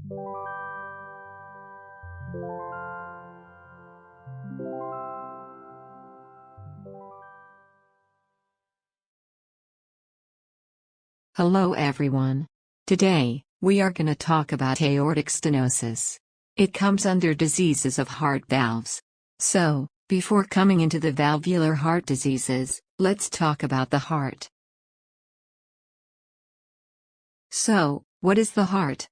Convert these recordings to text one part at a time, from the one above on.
Hello everyone. Today, we are going to talk about aortic stenosis. It comes under diseases of heart valves. So, before coming into the valvular heart diseases, let's talk about the heart. So, what is the heart?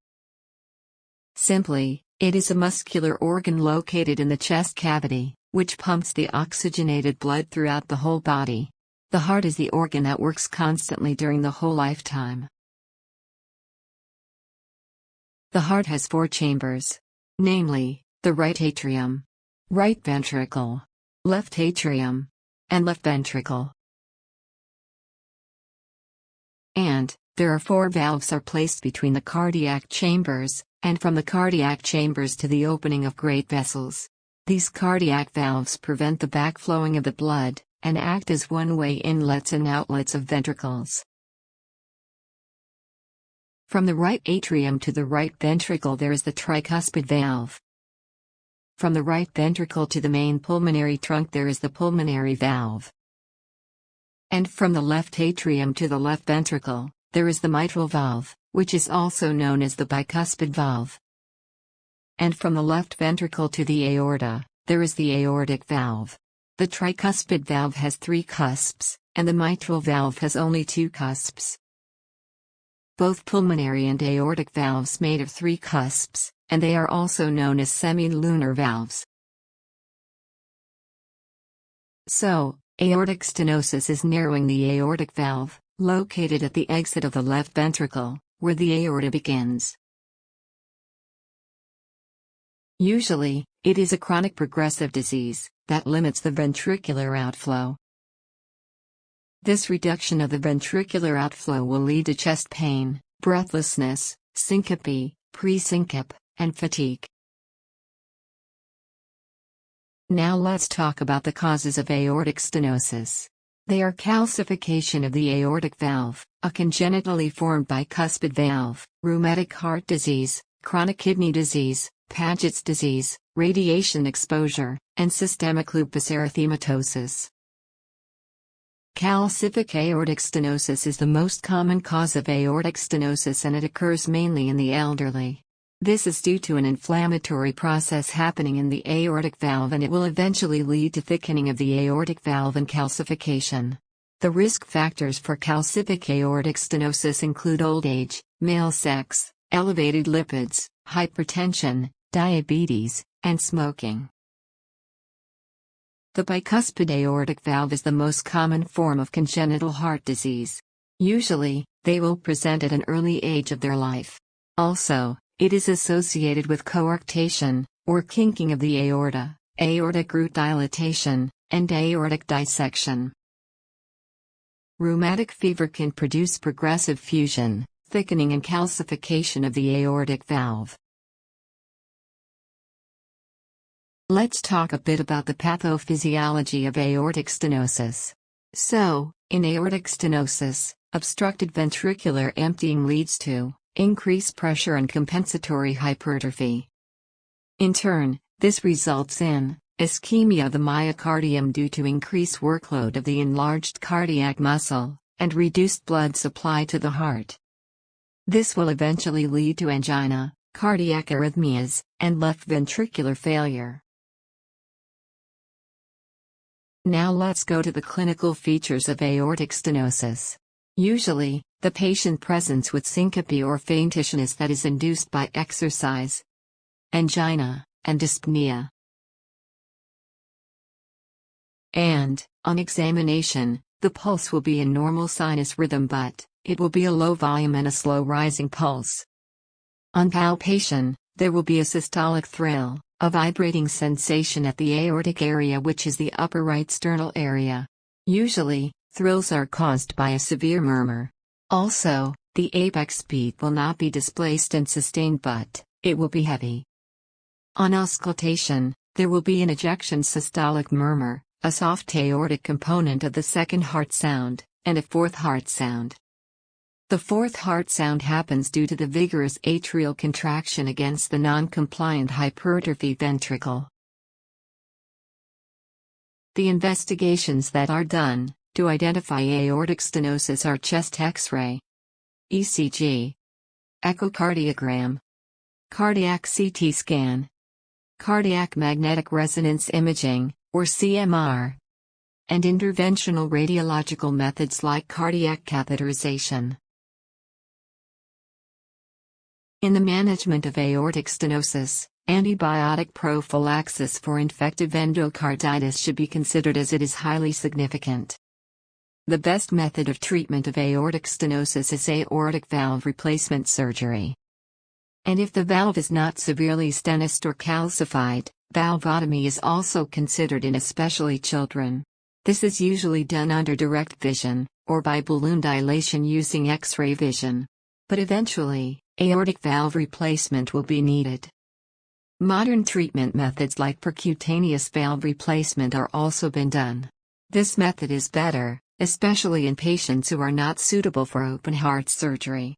Simply, it is a muscular organ located in the chest cavity, which pumps the oxygenated blood throughout the whole body. The heart is the organ that works constantly during the whole lifetime. The heart has 4 chambers. Namely, the right atrium, right ventricle, left atrium, and left ventricle. And, there are 4 valves are placed between the cardiac chambers, and from the cardiac chambers to the opening of great vessels. These cardiac valves prevent the backflowing of the blood, and act as one-way inlets and outlets of ventricles. From the right atrium to the right ventricle there is the tricuspid valve. From the right ventricle to the main pulmonary trunk there is the pulmonary valve. And from the left atrium to the left ventricle, there is the mitral valve, which is also known as the bicuspid valve. And from the left ventricle to the aorta, there is the aortic valve. The tricuspid valve has 3 cusps, and the mitral valve has only 2 cusps. Both pulmonary and aortic valves made of 3 cusps, and they are also known as semilunar valves. So, aortic stenosis is narrowing the aortic valve, located at the exit of the left ventricle, where the aorta begins. Usually, it is a chronic progressive disease that limits the ventricular outflow. This reduction of the ventricular outflow will lead to chest pain, breathlessness, syncope, presyncope, and fatigue. Now let's talk about the causes of aortic stenosis. They are calcification of the aortic valve, a congenitally formed bicuspid valve, rheumatic heart disease, chronic kidney disease, Paget's disease, radiation exposure, and systemic lupus erythematosus. Calcific aortic stenosis is the most common cause of aortic stenosis and it occurs mainly in the elderly. This is due to an inflammatory process happening in the aortic valve and it will eventually lead to thickening of the aortic valve and calcification. The risk factors for calcific aortic stenosis include old age, male sex, elevated lipids, hypertension, diabetes, and smoking. The bicuspid aortic valve is the most common form of congenital heart disease. Usually, they will present at an early age of their life. Also, it is associated with coarctation, or kinking of the aorta, aortic root dilatation, and aortic dissection. Rheumatic fever can produce progressive fusion, thickening and calcification of the aortic valve. Let's talk a bit about the pathophysiology of aortic stenosis. So, in aortic stenosis, obstructed ventricular emptying leads to increased pressure and compensatory hypertrophy. In turn, this results in ischemia of the myocardium due to increased workload of the enlarged cardiac muscle, and reduced blood supply to the heart. This will eventually lead to angina, cardiac arrhythmias, and left ventricular failure. Now let's go to the clinical features of aortic stenosis. Usually, the patient presents with syncope or faintishness that is induced by exercise, angina, and dyspnea. And, on examination, the pulse will be in normal sinus rhythm but, it will be a low volume and a slow rising pulse. On palpation, there will be a systolic thrill, a vibrating sensation at the aortic area which is the upper right sternal area. Usually, thrills are caused by a severe murmur. Also, the apex beat will not be displaced and sustained but, it will be heavy. On auscultation, there will be an ejection systolic murmur, a soft aortic component of the second heart sound, and a fourth heart sound. The fourth heart sound happens due to the vigorous atrial contraction against the non-compliant hypertrophy ventricle. The investigations that are done to identify aortic stenosis are chest X-ray, ECG, echocardiogram, cardiac CT scan, cardiac magnetic resonance imaging, or CMR, and interventional radiological methods like cardiac catheterization. In the management of aortic stenosis, antibiotic prophylaxis for infective endocarditis should be considered as it is highly significant. The best method of treatment of aortic stenosis is aortic valve replacement surgery. And if the valve is not severely stenosed or calcified, valvotomy is also considered in especially children. This is usually done under direct vision, or by balloon dilation using X-ray vision. But eventually, aortic valve replacement will be needed. Modern treatment methods like percutaneous valve replacement are also been done. This method is better, especially in patients who are not suitable for open heart surgery.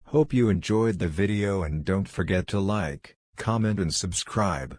Hope you enjoyed the video and don't forget to like, comment and subscribe.